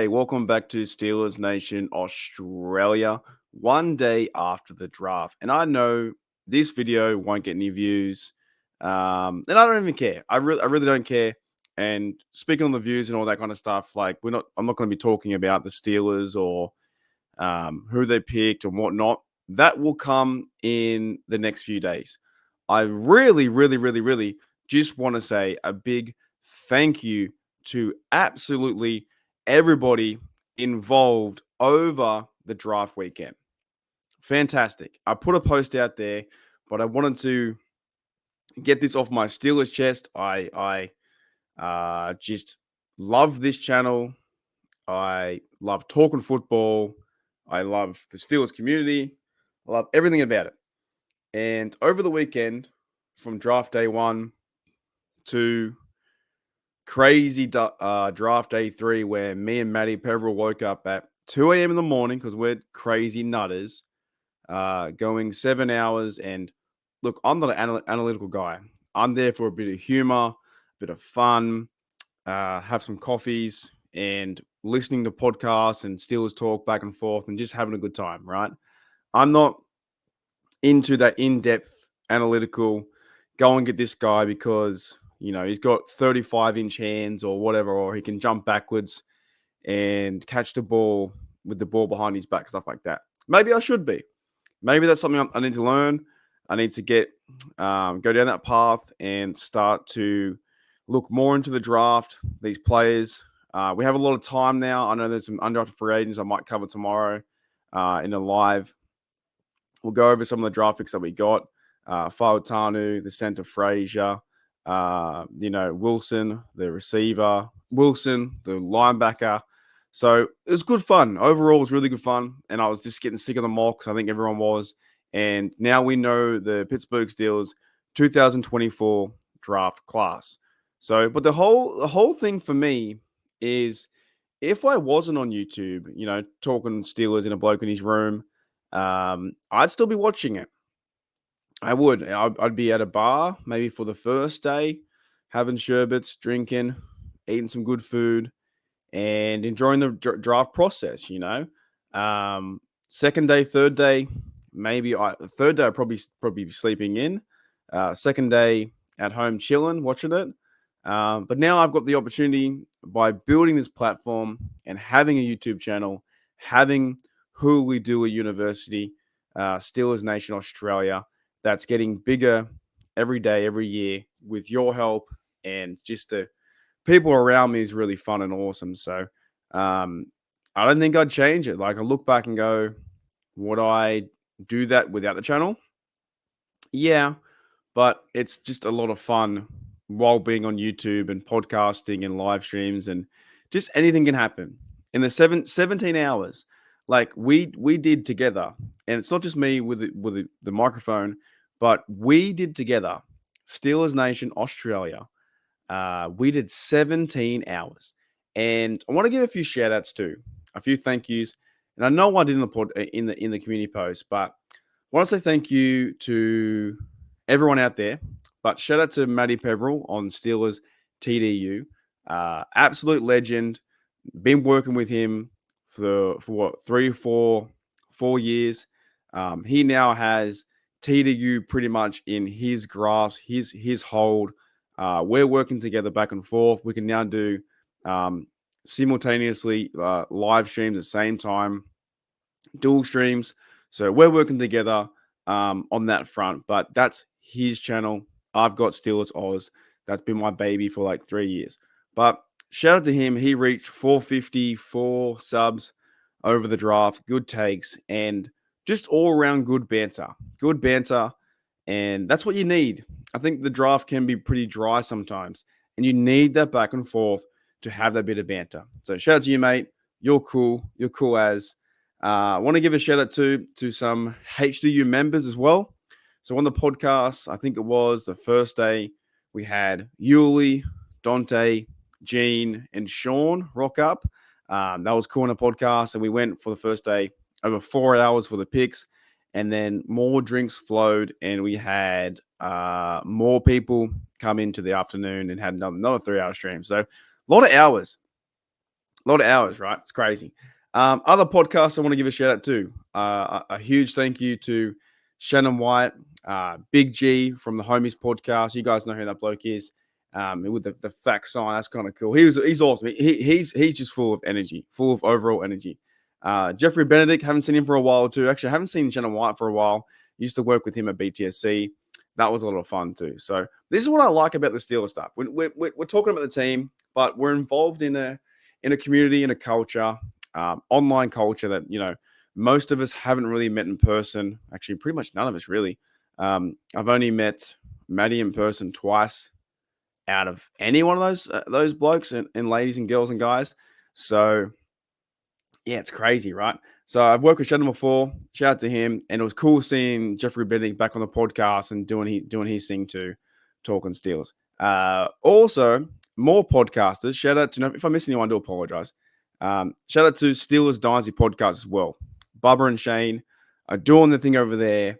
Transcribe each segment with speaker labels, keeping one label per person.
Speaker 1: Hey, welcome back to Steelers Nation Australia, one day after the draft. And I know this video won't get any views, and I don't even care. I really don't care. And speaking on the views and all that kind of stuff, like I'm not going to be talking about the Steelers or who they picked and whatnot. That will come in the next few days. I really just want to say a big thank you to absolutely everybody involved over the draft weekend. Fantastic. I put a post out there, but I wanted to get this off my Steelers chest. I just love this channel. I love talking football. I love the Steelers community. I love everything about it. And over the weekend, from draft day 1 to crazy draft day 3, where me and Matty Peverill woke up at 2 a.m. in the morning because we're crazy nutters, going 7 hours. And look, I'm not an analytical guy. I'm there for a bit of humor, a bit of fun, have some coffees, and listening to podcasts and Steelers talk back and forth and just having a good time, right? I'm not into that in-depth analytical, go and get this guy because, he's got 35-inch hands or whatever, or he can jump backwards and catch the ball with the ball behind his back, stuff like that. Maybe I should be. Maybe that's something I need to learn. I need to go down that path and start to look more into the draft, these players. We have a lot of time now. I know there's some undrafted free agents I might cover tomorrow in a live. We'll go over some of the draft picks that we got. Fautanu, the center Frazier, Wilson, the receiver, Wilson, the linebacker. So it was good fun. Overall, it was really good fun. And I was just getting sick of the mocks. I think everyone was. And now we know the Pittsburgh Steelers 2024 draft class. So, but the whole thing for me is if I wasn't on YouTube, talking Steelers in a bloke in his room, I'd still be watching it. I would. I'd be at a bar maybe for the first day, having sherbets, drinking, eating some good food, and enjoying the draft process. Second day, third day, third day I'd probably be sleeping in. Second day at home chilling, watching it. But now I've got the opportunity by building this platform and having a YouTube channel, having Hulu do a university, Steelers Nation Australia, that's getting bigger every day, every year with your help, and just the people around me is really fun and awesome. So I don't think I'd change it. Like, I look back and go, would I do that without the channel? Yeah, but it's just a lot of fun while being on YouTube and podcasting and live streams, and just anything can happen in the 17 hours like we did together. And it's not just me with the microphone, but we did together. Steelers Nation Australia. We did 17 hours, and I want to give a few shout outs too, a few thank yous. And I know I did in the in the community post, but I want to say thank you to everyone out there. But shout out to Matty Peverill on Steelers TDU. Absolute legend. Been working with him for what, 4 years. He now has TDU pretty much in his grasp, his hold. We're working together back and forth. We can now do simultaneously live streams at the same time, dual streams. So we're working together on that front. But that's his channel. I've got Steelers Oz. That's been my baby for like 3 years. But shout out to him. He reached 454 subs over the draft. Good takes and just all around good banter. Good banter. And that's what you need. I think the draft can be pretty dry sometimes, and you need that back and forth to have that bit of banter. So shout out to you, mate. You're cool. You're cool as. I want to give a shout out to some HDU members as well. So on the podcast, I think it was the first day, we had Yuli, Dante, Gene, and Sean rock up. That was cool on the podcast. And we went for the first day over 4 hours for the picks. And then more drinks flowed, and we had more people come into the afternoon and had another 3 hour stream. So a lot of hours. A lot of hours, right? It's crazy. Other podcasts I want to give a shout out to. A huge thank you to Shannon White, Big G from the Homies podcast. You guys know who that bloke is. With the fact sign, that's kind of cool. He's awesome. He's just full of energy, full of overall energy. Jeffrey Benedict, haven't seen him for a while too. Actually, I haven't seen Shannon White for a while. Used to work with him at BTSC. That was a lot of fun too. So this is what I like about the Steelers stuff. We're talking about the team, but we're involved in a community, in a culture, online culture that, most of us haven't really met in person. Actually, pretty much none of us really. I've only met Maddie in person twice out of any one of those blokes and ladies and girls and guys. So yeah, it's crazy, right? So I've worked with Shannon before. Shout out to him, and it was cool seeing Jeffrey Benedict back on the podcast and doing his thing too, talking Steelers. Also, more podcasters. Shout out to, if I miss anyone, I do apologize. Shout out to Steelers Dynasty podcast as well. Bubba and Shane are doing the thing over there.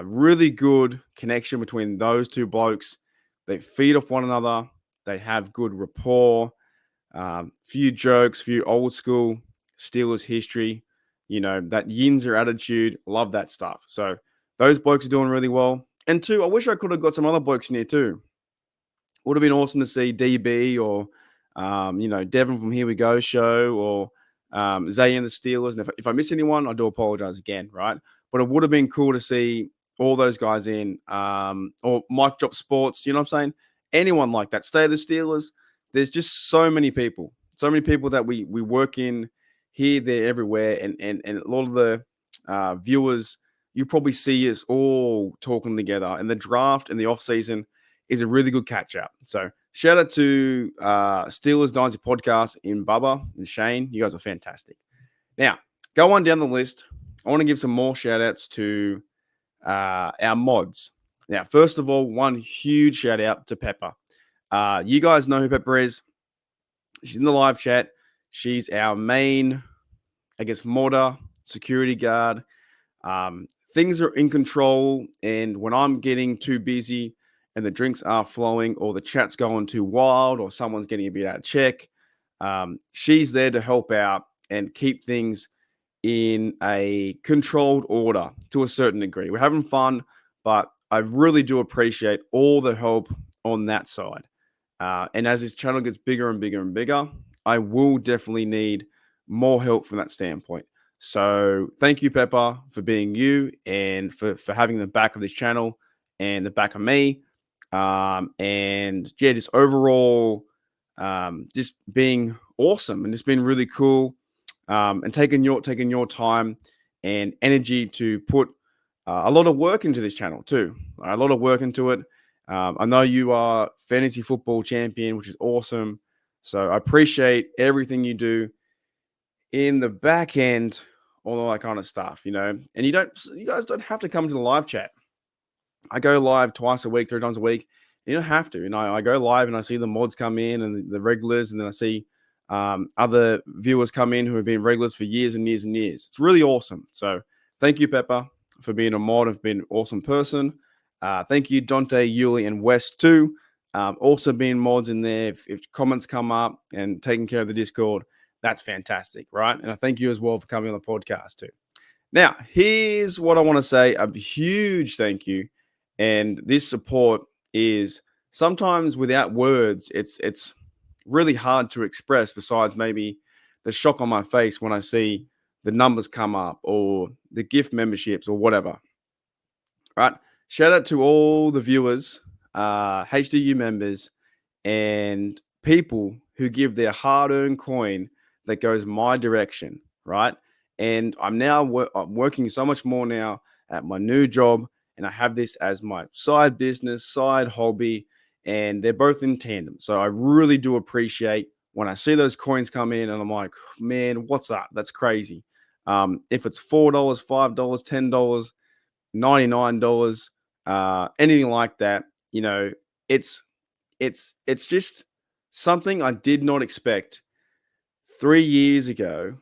Speaker 1: Really good connection between those two blokes. They feed off one another. They have good rapport. Few jokes, few old school Steelers history. That Yinzer attitude. Love that stuff. So those blokes are doing really well. And two, I wish I could have got some other blokes in here too. Would have been awesome to see DB or, Devin from Here We Go show or Zay and the Steelers. And if I miss anyone, I do apologize again, right? But it would have been cool to see all those guys in, or Mike Drop Sports, you know what I'm saying? Anyone like that. Stay the Steelers. There's just so many people that we work in here, there, everywhere. And a lot of the viewers, you probably see us all talking together. And the draft and the off season is a really good catch up. So shout out to Steelers Dynasty Podcast in Bubba and Shane. You guys are fantastic. Now, go on down the list. I want to give some more shout outs to our mods. Now, first of all, one huge shout out to Pepper. You guys know who Pepper is. She's in the live chat. She's our main, modder, security guard. Things are in control, and when I'm getting too busy and the drinks are flowing or the chat's going too wild or someone's getting a bit out of check, she's there to help out and keep things in a controlled order to a certain degree. We're having fun, but I really do appreciate all the help on that side. And as this channel gets bigger and bigger and bigger, I will definitely need more help from that standpoint. So thank you, Pepper, for being you and for having the back of this channel and the back of me. And yeah, just overall, just being awesome and it's been really cool. And taking your time and energy to put a lot of work into this channel too. A lot of work into it. I know you are fantasy football champion, which is awesome. So I appreciate everything you do in the back end, all that kind of stuff, And you guys don't have to come to the live chat. I go live twice a week, 3 times a week. You don't have to. I go live and I see the mods come in and the regulars, and then I see other viewers come in who have been regulars for years and years and years. It's really awesome. So thank you, Pepper, for being a mod. Have been an awesome person. Thank you, Dante, Yuli, and West too. Also being mods in there. If comments come up and taking care of the Discord, that's fantastic, right? And I thank you as well for coming on the podcast too. Now, here's what I want to say. A huge thank you. And this support is sometimes without words, it's really hard to express besides maybe the shock on my face when I see the numbers come up or the gift memberships or whatever. Right? Shout out to all the viewers, HDU members, and people who give their hard-earned coin that goes my direction, right? And I'm now I'm working so much more now at my new job, and I have this as my side business, side hobby, and they're both in tandem. So I really do appreciate when I see those coins come in, and I'm like, man, what's up? That's crazy. If it's $4, $5, $10, $99, anything like that, it's just something I did not expect 3 years ago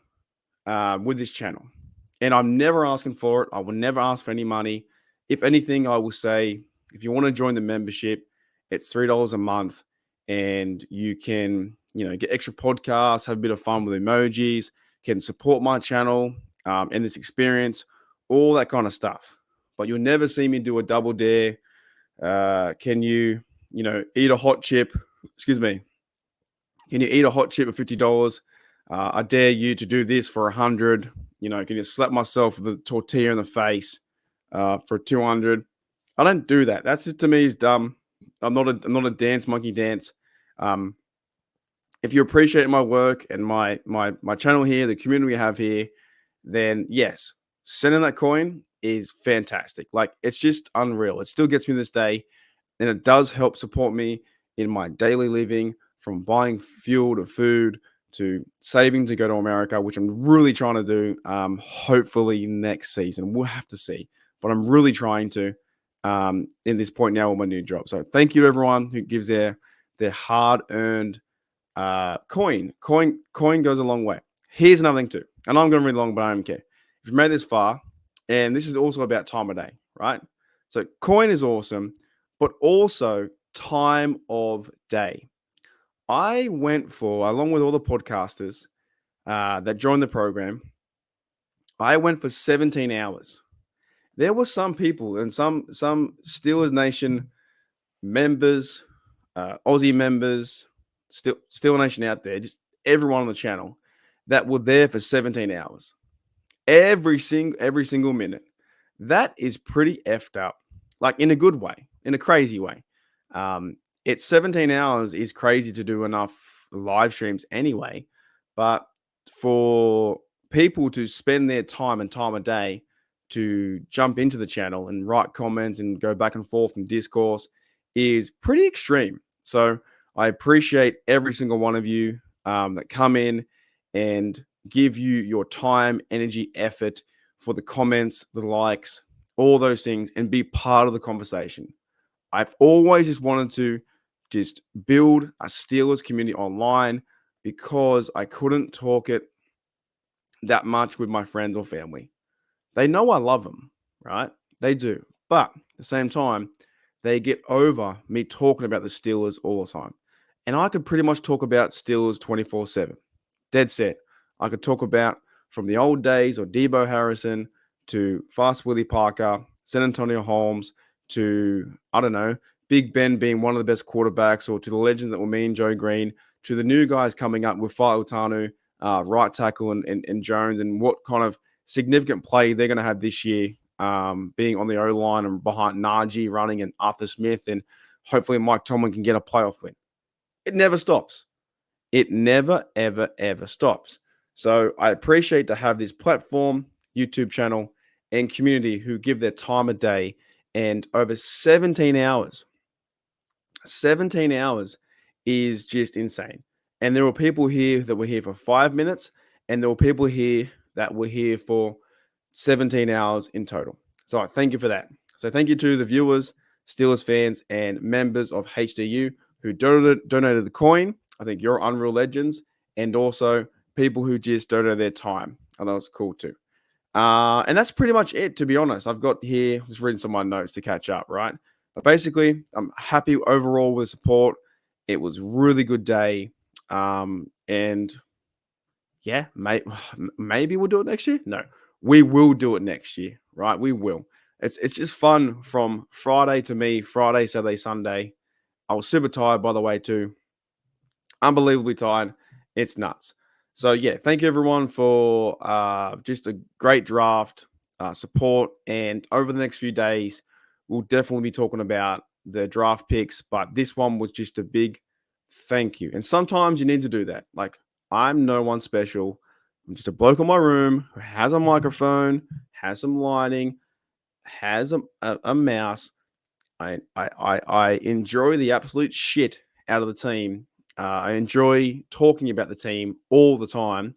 Speaker 1: with this channel. And I'm never asking for it. I will never ask for any money. If anything, I will say, if you want to join the membership, it's $3 a month and you can get extra podcasts, have a bit of fun with emojis, can support my channel and this experience, all that kind of stuff. But you'll never see me do a double dare. Can you, eat a hot chip? Excuse me. Can you eat a hot chip for $50? I dare you to do this for 100. Can you slap myself with a tortilla in the face for 200? I don't do that. That's just, to me, is dumb. I'm not a dance monkey dance. Um, if you appreciate my work and my channel here, the community we have here, then yes, sending that coin is fantastic. Like, it's just unreal. It still gets me this day, and it does help support me in my daily living, from buying fuel to food to saving to go to America, which I'm really trying to do. Hopefully next season. We'll have to see, but I'm really trying to in this point now with my new job. So thank you to everyone who gives their hard-earned coin goes a long way. Here's another thing too, and I'm going really long, but I don't care. If you've made this far, and this is also about time of day, right? So coin is awesome, but also time of day. I went for, along with all the podcasters that joined the program, I went for 17 hours. There were some people and some Steelers Nation members, Aussie members, Steel Nation out there, just everyone on the channel that were there for 17 hours. Every single minute. That is pretty effed up. Like, in a good way, in a crazy way. It's 17 hours is crazy to do enough live streams anyway. But for people to spend their time and time of day to jump into the channel and write comments and go back and forth and discourse is pretty extreme. So I appreciate every single one of you that come in and give you your time, energy, effort for the comments, the likes, all those things, and be part of the conversation. I've always just wanted to just build a Steelers community online because I couldn't talk it that much with my friends or family. They know I love them, right? They do. But at the same time, they get over me talking about the Steelers all the time. And I could pretty much talk about Steelers 24/7. Dead set. I could talk about from the old days of Debo Harrison to Fast Willie Parker, San Antonio Holmes, to, I don't know, Big Ben being one of the best quarterbacks, or to the legends that were me and Joe Green, to the new guys coming up with Fa'u Tanu, right tackle, and Jones, and what kind of significant play they're going to have this year, being on the O-line and behind Najee running and Arthur Smith, and hopefully Mike Tomlin can get a playoff win. It never stops. It never, ever, ever stops. So I appreciate to have this platform, YouTube channel, and community who give their time a day, and over 17 hours. 17 hours is just insane. And there were people here that were here for 5 minutes, and there were people here that were here for 17 hours in total. So I thank you for that. So thank you to the viewers, Steelers fans, and members of HDU who donated the coin. I think you're unreal legends. And also people who just donated their time. I thought it was cool too. And that's pretty much it, to be honest. I've got here, just reading some of my notes to catch up, right? But basically, I'm happy overall with the support. It was a really good day. And yeah, maybe we'll do it next year. No, we will do it next year, right? We will. It's just fun from Friday to me, Friday, Saturday, Sunday. I was super tired, by the way, too. Unbelievably tired. It's nuts. So yeah, thank you everyone for just a great draft support. And over the next few days, we'll definitely be talking about the draft picks. But this one was just a big thank you. And sometimes you need to do that. Like, I'm no one special. I'm just a bloke in my room who has a microphone, has some lighting, has a mouse. I enjoy the absolute shit out of the team. I enjoy talking about the team all the time.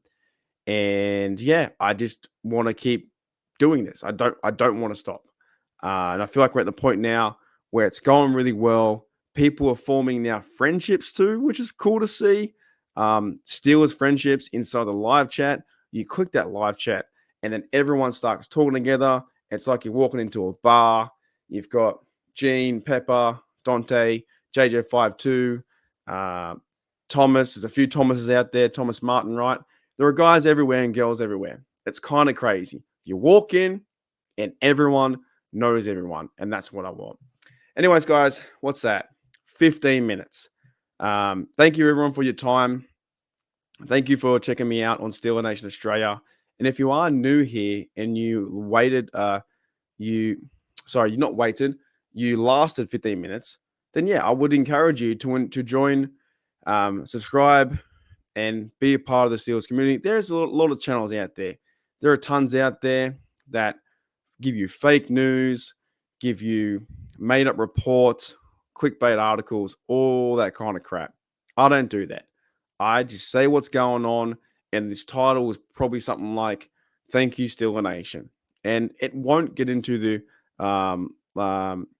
Speaker 1: And yeah, I just want to keep doing this. I don't want to stop. And I feel like we're at the point now where it's going really well. People are forming now friendships too, which is cool to see. Steelers friendships inside the live chat. You click that live chat, and then everyone starts talking together. It's like you're walking into a bar. You've got Gene, Pepper, Dante, JJ52, Thomas. There's a few Thomases out there. Thomas Martin, right? There are guys everywhere and girls everywhere. It's kind of crazy. You walk in and everyone knows everyone, and that's what I want. Anyways, guys, what's that? 15 minutes. Thank you, everyone, for your time. Thank you for checking me out on Steeler Nation Australia. And if you are new here and you waited, you not waited, you lasted 15 minutes, then yeah, I would encourage you to join, subscribe, and be a part of the Steelers community. There's a lot of channels out there. There are tons out there that give you fake news, give you made up reports, clickbait articles, all that kind of crap. I don't do that. I just say what's going on, and this title is probably something like "Thank You, Steeler Nation," and it won't get into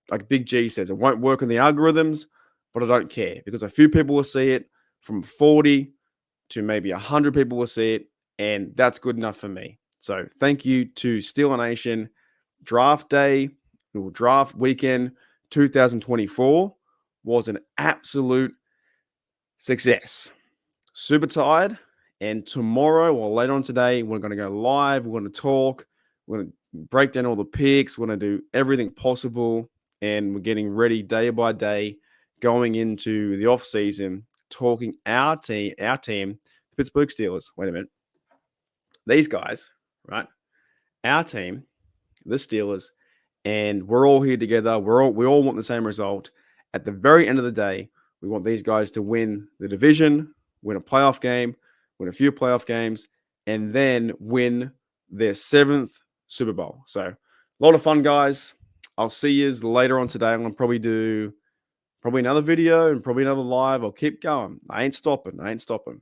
Speaker 1: like Big G says, it won't work in the algorithms, but I don't care because a few people will see it, from 40 to maybe 100 people will see it, and that's good enough for me. So thank you to Steeler Nation. Draft day, or draft weekend 2024 was an absolute success. Super tired. And tomorrow or later on today, we're going to go live. We're going to talk. We're going to break down all the picks. We're going to do everything possible. And we're getting ready day by day, going into the off season, talking our team, the Pittsburgh Steelers. Wait a minute. These guys, right? Our team, the Steelers, and we're all here together. We all want the same result. At the very end of the day, we want these guys to win the division, win a playoff game, win a few playoff games, and then win their 7th Super Bowl. So a lot of fun, guys. I'll see you later on today. I'm going to probably do another video and probably another live. I'll keep going. I ain't stopping.